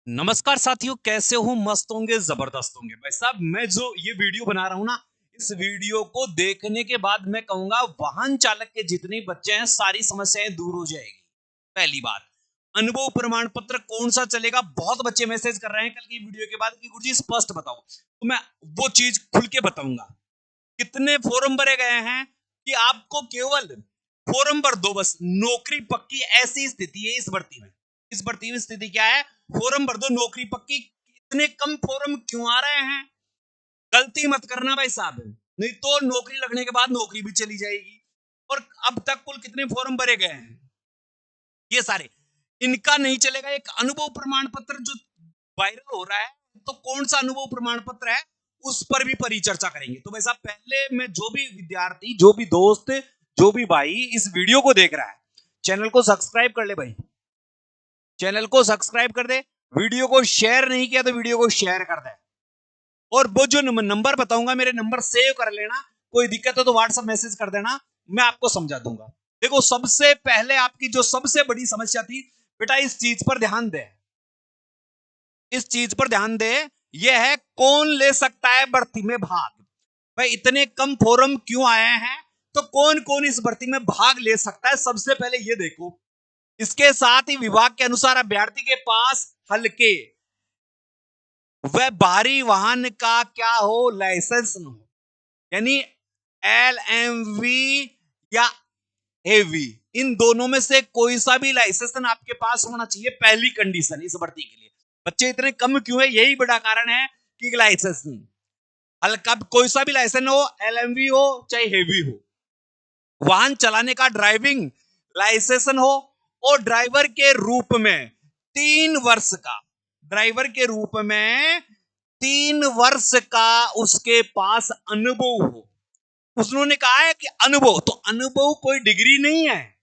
नमस्कार साथियों, कैसे हो? मस्त होंगे, जबरदस्त होंगे। भाई साहब, मैं जो ये वीडियो बना रहा हूं ना, इस वीडियो को देखने के बाद मैं कहूंगा वाहन चालक के जितने बच्चे हैं सारी समस्याएं दूर हो जाएगी। पहली बात, अनुभव प्रमाण पत्र कौन सा चलेगा? बहुत बच्चे मैसेज कर रहे हैं कल की वीडियो के बाद कि गुरुजी स्पष्ट बताओ, तो मैं वो चीज खुल के बताऊंगा। कितने फॉर्म भरे गए हैं कि आपको केवल फॉर्म भर दो, बस नौकरी पक्की। ऐसी स्थिति है इस भर्ती में स्थिति क्या है? फॉर्म भर दो, नौकरी पक्की। इतने कम फॉर्म क्यों आ रहे हैं? गलती मत करना भाई साहब, नहीं तो नौकरी लगने के बाद नौकरी भी चली जाएगी। और अब तक कुल कितने फॉर्म भरे गए हैं? ये सारे, इनका नहीं चलेगा। एक अनुभव प्रमाण पत्र जो वायरल हो रहा है, तो कौन सा अनुभव प्रमाण पत्र है, उस पर भी परिचर्चा करेंगे। तो वैसा पहले मैं, जो भी विद्यार्थी, जो भी दोस्त, जो भी भाई इस वीडियो को देख रहा है, चैनल को सब्सक्राइब कर ले भाई, चैनल को सब्सक्राइब कर दे। वीडियो को शेयर नहीं किया तो वीडियो को शेयर कर दे। और वो जो नंबर बताऊंगा, मेरे नंबर सेव कर लेना। कोई दिक्कत हो तो व्हाट्सएप मैसेज कर देना, मैं आपको समझा दूंगा। देखो, सबसे पहले आपकी जो सबसे बड़ी समस्या थी, बेटा इस चीज पर ध्यान दे, इस चीज पर ध्यान दे। यह है, कौन ले सकता है भर्ती में भाग? भाई इतने कम फॉर्म क्यों आए हैं? तो कौन कौन इस भर्ती में भाग ले सकता है, सबसे पहले ये देखो। इसके साथ ही विभाग के अनुसार अभ्यर्थी के पास हल्के वह भारी वाहन का क्या हो, लाइसेंस न हो। यानी LMV या हेवी, इन दोनों में से कोई सा भी लाइसेंस आपके पास होना चाहिए, पहली कंडीशन इस भर्ती के लिए। बच्चे इतने कम क्यों है? यही बड़ा कारण है कि लाइसेंस नहीं। हल्का कोई सा भी लाइसेंस हो, LMV हो चाहे हेवी हो, वाहन चलाने का ड्राइविंग लाइसेंस हो, और ड्राइवर के रूप में 3 वर्ष का, ड्राइवर के रूप में 3 वर्ष का उसके पास अनुभव हो। उन्होंने कहा है कि अनुभव, तो अनुभव कोई डिग्री नहीं है,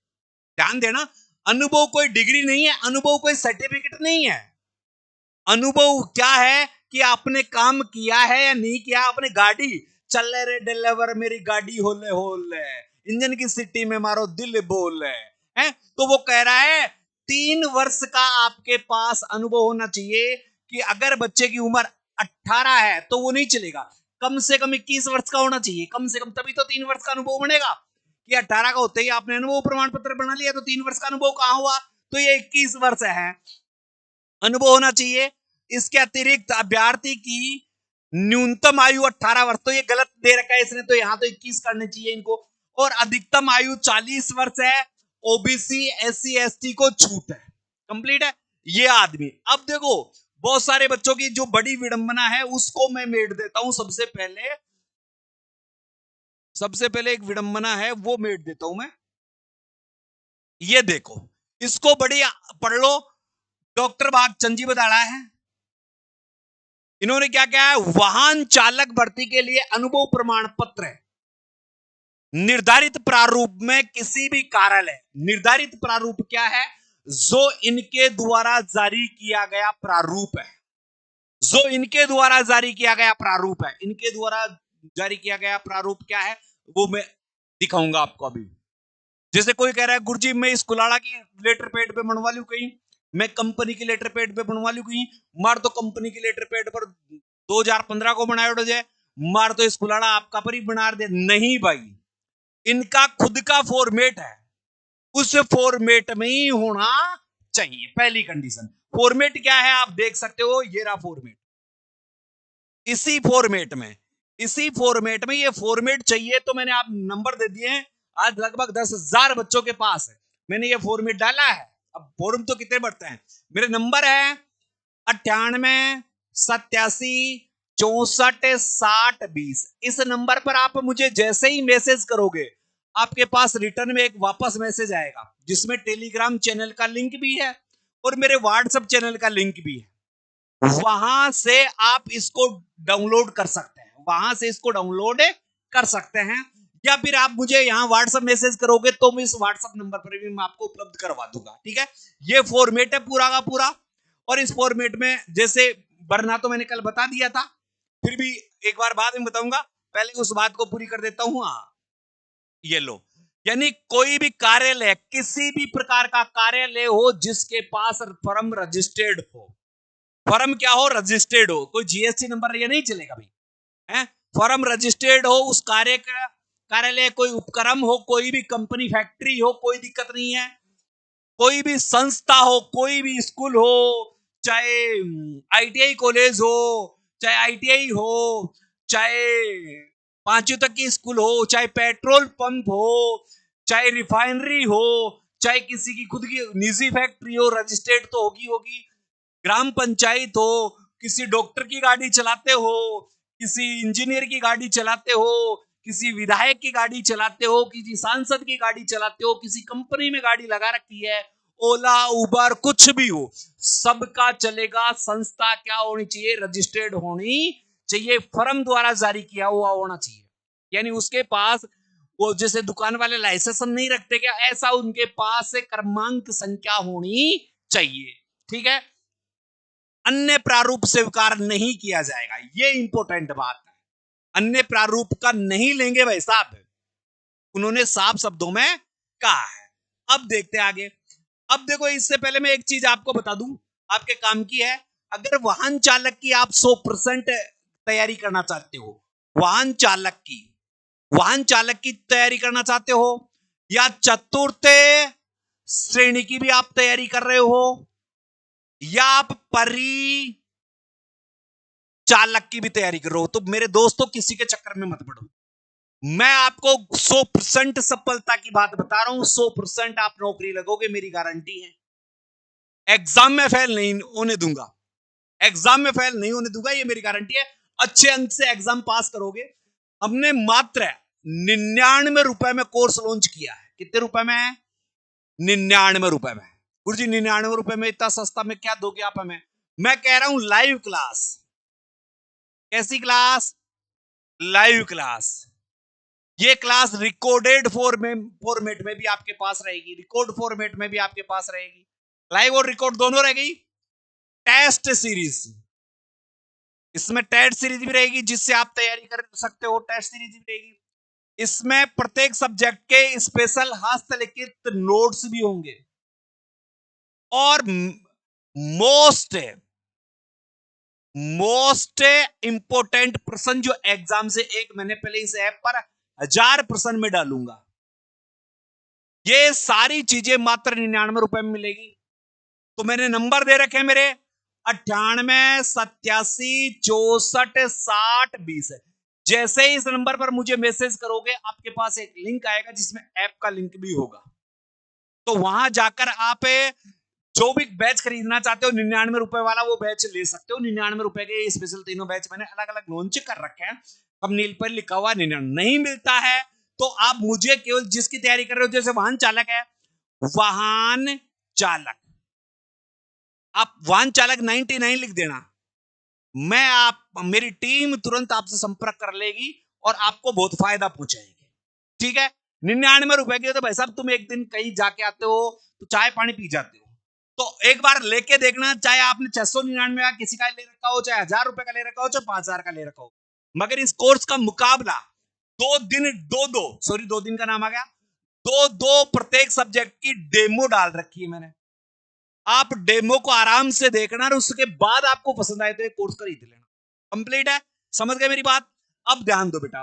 ध्यान देना। अनुभव कोई डिग्री नहीं है, अनुभव कोई सर्टिफिकेट नहीं है। अनुभव क्या है कि आपने काम किया है या नहीं किया। आपने गाड़ी चल रे डिलीवर, मेरी गाड़ी होले होले, इंजन की सिटी में मारो दिल बोले, है। तो वो कह रहा है 3 वर्ष का आपके पास अनुभव होना चाहिए। कि अगर बच्चे की उम्र 18 है तो वो नहीं चलेगा, कम से कम 21 वर्ष का होना चाहिए, कम से कम, तभी तो 3 वर्ष का अनुभव बनेगा। कि 18 का होते ही आपने अनुभव प्रमाण पत्र बना लिया, तो 3 वर्ष का अनुभव कहां हुआ? तो ये 21 वर्ष है, अनुभव होना चाहिए। इसके अतिरिक्त अभ्यर्थी की न्यूनतम आयु 18 वर्ष, तो ये गलत दे रखा है इसने, तो यहां तो 21 करने चाहिए इनको। और अधिकतम आयु 40 वर्ष है। ओबीसी SC ST को छूट है, कंप्लीट है ये आदमी। अब देखो, बहुत सारे बच्चों की जो बड़ी विडंबना है उसको मैं मेट देता हूं। सबसे पहले एक विडंबना है, वो मेट देता हूं मैं। ये देखो, इसको बड़ी पढ़ लो। डॉक्टर भागचंद जी बताड़ा है, इन्होंने क्या क्या है, वाहन चालक भर्ती के लिए अनुभव प्रमाण पत्र है निर्धारित प्रारूप में किसी भी कार्यालय। निर्धारित प्रारूप क्या है? जो इनके द्वारा जारी किया गया प्रारूप है, जो इनके द्वारा जारी किया गया प्रारूप है। इनके द्वारा जारी किया गया प्रारूप क्या है, वो मैं दिखाऊंगा आपको अभी। जैसे कोई कह रहा है गुरुजी मैं इस कुलाड़ा की लेटर पेड पे बनवा लू कहीं, मैं कंपनी की लेटर पेड पे बनवा लू कहीं, मार तो कंपनी की लेटर पेड पर 2015 को बनाया उड़ जाए, मार तो इस कुलाड़ा आपका पर ही बना दे। नहीं भाई, इनका खुद का फॉर्मेट है, उस फॉर्मेट में ही होना चाहिए, पहली कंडीशन। फॉर्मेट क्या है आप देख सकते हो, ये रहा फॉर्मेट। इसी फॉर्मेट में ये फॉर्मेट चाहिए, तो मैंने आप नंबर दे दिए हैं। आज लगभग 10,000 बच्चों के पास है, मैंने ये फॉर्मेट डाला है। अब फॉर्म तो कितने बढ़ते हैं, मेरे नंबर है 98 87 64 60 20। इस नंबर पर आप मुझे जैसे ही मैसेज करोगे, आपके पास रिटर्न में एक वापस मैसेज आएगा, जिसमें टेलीग्राम चैनल का लिंक भी है और मेरे व्हाट्सएप चैनल का लिंक भी है। वहां से आप इसको डाउनलोड कर सकते हैं, वहां से इसको डाउनलोड कर सकते हैं। या फिर आप मुझे यहां व्हाट्सएप मैसेज करोगे तो मैं इस व्हाट्सएप नंबर पर भी मैं आपको उपलब्ध करवा दूंगा, ठीक है। ये फॉर्मेट है पूरा का पूरा। और इस फॉर्मेट में जैसे भरना तो मैंने कल बता दिया था, फिर भी एक बार बाद में बताऊंगा, पहले उस बात को पूरी कर देता हूं। हाँ, ये लो, यानी कोई भी कार्यालय, किसी भी प्रकार का कार्यालय हो जिसके पास फर्म रजिस्टर्ड हो, फर्म क्या हो, रजिस्टर्ड हो, कोई जीएसटी नंबर ये नहीं चलेगा भाई, है। फर्म रजिस्टर्ड हो, उस कार्यालय कोई उपक्रम हो, कोई भी कंपनी फैक्ट्री हो, कोई दिक्कत नहीं है। कोई भी संस्था हो, कोई भी स्कूल हो, चाहे आईटीआई कॉलेज हो, चाहे आईटीआई हो, चाहे पांचवी तक की स्कूल हो, चाहे पेट्रोल पंप हो, चाहे रिफाइनरी हो, चाहे किसी की खुद की निजी फैक्ट्री हो, रजिस्टर्ड तो होगी होगी। ग्राम पंचायत हो, किसी डॉक्टर की गाड़ी चलाते हो, किसी इंजीनियर की गाड़ी चलाते हो, किसी विधायक की गाड़ी चलाते हो, किसी सांसद की गाड़ी चलाते हो, किसी कंपनी में गाड़ी लगा रखी है, ओला उबर कुछ भी हो, सबका चलेगा। संस्था क्या होनी चाहिए, रजिस्टर्ड होनी चाहिए, फर्म द्वारा जारी किया हुआ होना चाहिए। यानी उसके पास वो जैसे दुकान वाले लाइसेंस नहीं रखते क्या, ऐसा उनके पास क्रमांक संख्या होनी चाहिए। ठीक है, अन्य प्रारूप स्वीकार नहीं किया जाएगा, ये इंपॉर्टेंट बात है। अन्य प्रारूप का नहीं लेंगे भाई साहब, उन्होंने साफ शब्दों में कहा है। अब देखते हैं आगे। अब देखो, इससे पहले मैं एक चीज आपको बता दूं, आपके काम की है। अगर वाहन चालक की आप 100% तैयारी करना चाहते हो, वाहन चालक की तैयारी करना चाहते हो, या चतुर्थ श्रेणी की भी आप तैयारी कर रहे हो, या आप चालक की भी तैयारी कर रहे हो, तो मेरे दोस्तों किसी के चक्कर में मत पड़ो। मैं आपको 100% सफलता की बात बता रहा हूं, 100% आप नौकरी लगोगे, मेरी गारंटी है। एग्जाम में फेल नहीं होने दूंगा, एग्जाम में फेल नहीं होने दूंगा, ये मेरी गारंटी है। अच्छे अंक से एग्जाम पास करोगे। हमने मात्र 99 रुपए में कोर्स लॉन्च किया है। कितने रुपए में? 99 रुपए में। गुरु जी 99 रुपए में इतना सस्ता में क्या दोगे आप हमें? मैं कह रहा हूं लाइव क्लास। कैसी क्लास? Live class. ये क्लास रिकॉर्डेड फॉर्मेट में भी आपके पास रहेगी, रिकॉर्ड फॉर्मेट में भी आपके पास रहेगी, लाइव और रिकॉर्ड दोनों रहेगी। टेस्ट सीरीज, इसमें टेस्ट सीरीज भी रहेगी जिससे आप तैयारी कर सकते हो, टेस्ट सीरीज भी रहेगी। इसमें प्रत्येक सब्जेक्ट के स्पेशल हस्तलिखित नोट्स भी होंगे, और मोस्ट इंपोर्टेंट प्रश्न जो एग्जाम से एक महीने पहले इस ऐप पर 1000 प्रश्न में डालूंगा। ये सारी चीजें मात्र 99 रुपए में मिलेगी। तो मैंने नंबर दे रखे मेरे 98 87 64 60 20। जैसे ही इस नंबर पर मुझे मैसेज करोगे, आपके पास एक लिंक आएगा जिसमें ऐप का लिंक भी होगा। तो वहां जाकर आप जो भी बैच खरीदना चाहते हो, 99 रुपए वाला वो बैच ले सकते हो। 99 रुपए के स्पेशल तीनों बैच मैंने अलग अलग लॉन्च कर रखे हैं। कंपनी पर लिखा हुआ 99 नहीं मिलता है, तो आप मुझे केवल जिसकी तैयारी कर रहे हो, जैसे वाहन चालक है, वाहन चालक, आप वाहन चालक 99 लिख देना। मेरी टीम तुरंत आपसे संपर्क कर लेगी और आपको बहुत फायदा पहुंचाएगी। ठीक है, 99 रुपए की। तो भाई साहब तुम एक दिन कहीं जाके आते हो तो चाय पानी पी जाते हो, तो एक बार लेके देखना, चाहे आपने 699 का किसी का ले रखा हो, चाहे 1000 रुपए का ले रखा हो, चाहे 5000 का ले रखा हो, मगर इस कोर्स का मुकाबला 2 दिन का नाम आ गया, दो प्रत्येक सब्जेक्ट की डेमो डाल रखी है मैंने। आप डेमो को आराम से देखना और उसके बाद आपको पसंद आए तो ये कोर्स खरीद लेना। कंप्लीट है, समझ गए मेरी बात? अब ध्यान दो बेटा।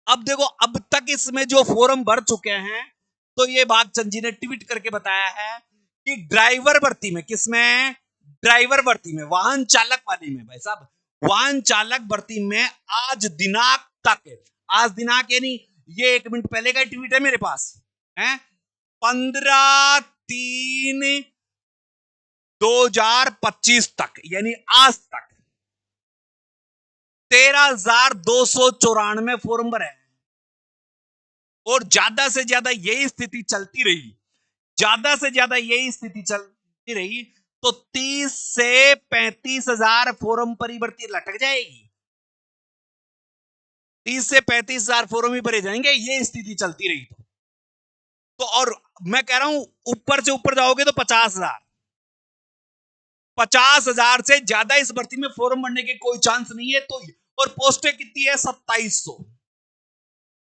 अब देखो, अब तक इसमें जो फॉर्म भर चुके हैं, तो ये भागचंद जी ने ट्वीट करके बताया है कि ड्राइवर भर्ती में, किसमें? ड्राइवर भर्ती में, वाहन चालक वाली में। भाई साहब, वाहन चालक भर्ती में आज दिनांक तक, आज दिनांक यानी ये 1 मिनट पहले का ट्वीट है मेरे पास, है 15/3/2025 तक, यानी आज तक 13,294 फॉर्म भरे हैं। और ज्यादा से ज्यादा यही स्थिति चलती रही, ज्यादा से ज्यादा यही स्थिति चलती रही, तो 30 से 35 हजार फॉर्म पर ही भर्ती लटक जाएगी। 30 से 35 हजार फॉर्म ही भरे जाएंगे, ये स्थिति चलती रही तो। और मैं कह रहा हूं ऊपर से ऊपर जाओगे तो 50,000 से ज्यादा इस भर्ती में फॉर्म भरने के कोई चांस नहीं है। तो और पोस्टें कितनी है?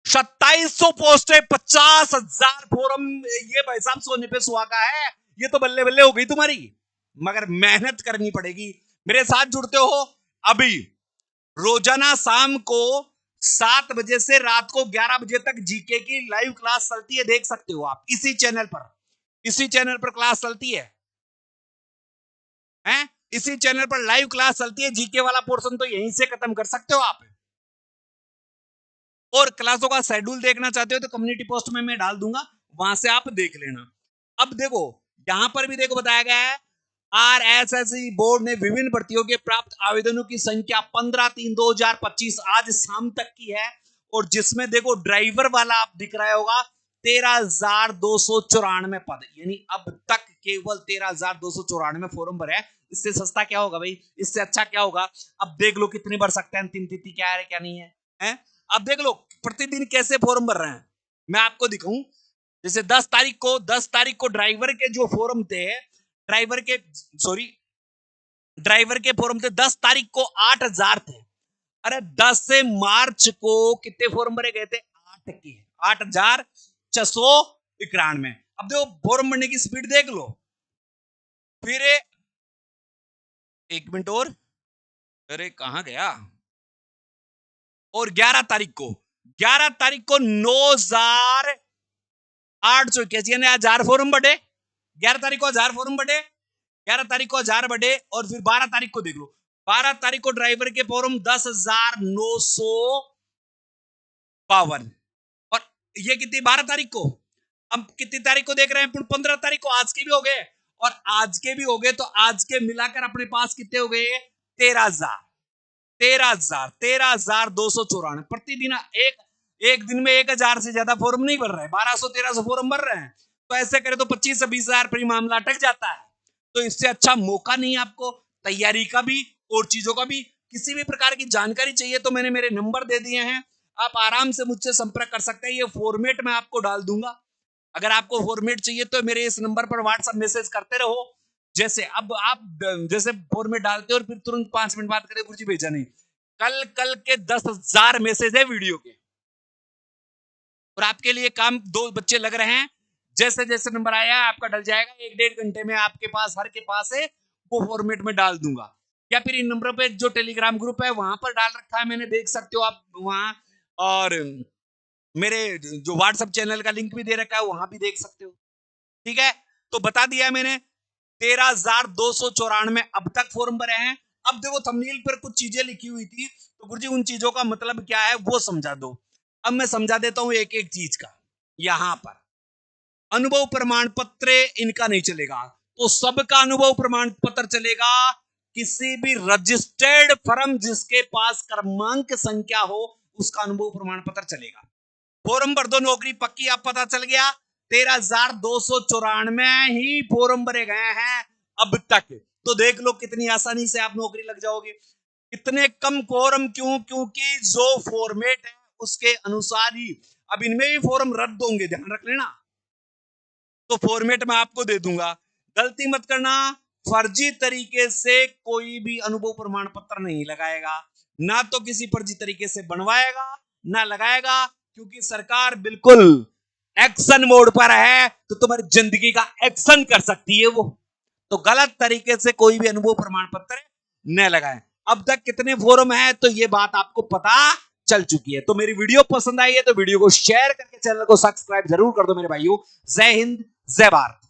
2700 पोस्टें, 50,000 फॉर्म। ये भाई साहब सोने पे सुहागा है, ये तो बल्ले बल्ले हो गई तुम्हारी। मगर मेहनत करनी पड़ेगी। मेरे साथ जुड़ते हो अभी। रोजाना शाम को 7 बजे से रात को 11 बजे तक जीके की लाइव क्लास चलती है, देख सकते हो आप इसी चैनल पर। इसी चैनल पर क्लास चलती है, हैं? इसी चैनल पर लाइव क्लास चलती है। जीके वाला पोर्शन तो यहीं से खत्म कर सकते हो आप। और क्लासों का शेड्यूल देखना चाहते हो तो कम्युनिटी पोस्ट में मैं डाल दूंगा, वहां से आप देख लेना। अब देखो यहां पर भी देखो बताया गया है, आरएसएसई बोर्ड ने विभिन्न भर्तियों के प्राप्त आवेदनों की संख्या 15/3/2025 आज शाम तक की है। और जिसमें देखो ड्राइवर वाला आप दिख रहा होगा 13,294 पद, यानी अब तक केवल 13,294 फॉर्म भरे हैं। इससे सस्ता क्या होगा भाई, इससे अच्छा क्या होगा। अब देख लो कितने भर सकते हैं, अंतिम तिथि क्या है क्या नहीं है? अब देख लो प्रतिदिन कैसे फॉर्म भर रहे हैं, मैं आपको दिखाऊं। जैसे 10 तारीख को ड्राइवर के जो फॉर्म थे, ड्राइवर के फॉर्म थे 10 तारीख को 8,000 थे। अरे 10 से मार्च को कितने फॉर्म भरे गए थे, 8,691। अब देखो फॉर्म भरने की स्पीड देख लो। फिर एक मिनट और, अरे कहां गया। और 11 तारीख को 9,881 यानी 1000 फॉर्म बढ़े। 11 तारीख को 1000 फॉर्म बढ़े, 11 तारीख को 1000 बढ़े। और फिर 12 तारीख को देख लो, 12 तारीख को ड्राइवर के फॉर्म 10,952। और ये कितनी 12 तारीख को, अब कितनी तारीख को देख रहे हैं, 15 तारीख को आज के भी हो गए। और आज के भी हो गए तो आज के मिलाकर अपने पास कितने हो गए, 13,294 प्रतिदिन। एक दिन में 1,000 से ज्यादा फॉर्म नहीं भर रहे, 1200-1300 फॉर्म भर रहे हैं। तो ऐसे करें तो 25 से 20,000 पर मामला अटक जाता है। तो इससे अच्छा मौका नहीं आपको, तैयारी का भी और चीजों का भी। किसी भी प्रकार की जानकारी चाहिए तो मैंने मेरे नंबर दे दिए हैं, आप आराम से मुझसे संपर्क कर सकते हैं। ये फॉर्मेट मैं आपको डाल दूंगा। अगर आपको फॉर्मेट चाहिए तो मेरे इस नंबर पर व्हाट्सएप मैसेज करते रहो। जैसे अब आप जैसे फॉर्मेट डालते हो और फिर तुरंत 5 मिनट बाद गुरु जी भेजा नहीं, कल के 10,000 मैसेज है वीडियो के। और आपके लिए काम 2 बच्चे लग रहे हैं। जैसे जैसे नंबर आया आपका डल जाएगा, 1-1.5 घंटे में आपके पास हर के पास है, वो फॉर्मेट में डाल दूंगा। या फिर इन नंबरों पे जो टेलीग्राम ग्रुप है वहां पर डाल रखा है मैंने, देख सकते हो आप वहां। और मेरे जो व्हाट्सएप चैनल का लिंक भी दे रखा है, वहां भी देख सकते हो। ठीक है, तो बता दिया मैंने 13,294 अब तक फॉर्म भरे हैं। अब देखो थंबनेल पर कुछ चीजें लिखी हुई थी, तो गुरुजी उन चीजों का मतलब क्या है वो समझा दो। अब मैं समझा देता हूं एक एक चीज का। यहां पर अनुभव प्रमाण पत्र इनका नहीं चलेगा, तो सबका अनुभव प्रमाण पत्र चलेगा। किसी भी रजिस्टर्ड फर्म जिसके पास क्रमांक संख्या हो उसका अनुभव प्रमाण पत्र चलेगा। फॉर्म भर दो, नौकरी पक्की, अब पता चल गया 13,294 ही फॉर्म भरे गए हैं अब तक। तो देख लो कितनी आसानी से आप नौकरी लग जाओगे। इतने कम फॉर्म क्यों, क्योंकि जो फॉर्मेट है उसके अनुसार ही। अब इनमें भी फॉर्म रद्द होंगे, ध्यान रख लेना। तो फॉर्मेट मैं आपको दे दूंगा, गलती मत करना। फर्जी तरीके से कोई भी अनुभव प्रमाण पत्र नहीं लगाएगा, ना तो किसी फर्जी तरीके से बनवाएगा ना लगाएगा, क्योंकि सरकार बिल्कुल एक्शन मोड पर है, तो तुम्हारी जिंदगी का एक्शन कर सकती है वो। तो गलत तरीके से कोई भी अनुभव प्रमाण पत्र न लगाए। अब तक कितने फॉर्म है तो ये बात आपको पता चल चुकी है। तो मेरी वीडियो पसंद आई है तो वीडियो को शेयर करके चैनल को सब्सक्राइब जरूर कर दो मेरे भाइयों। जय हिंद, जय भारत।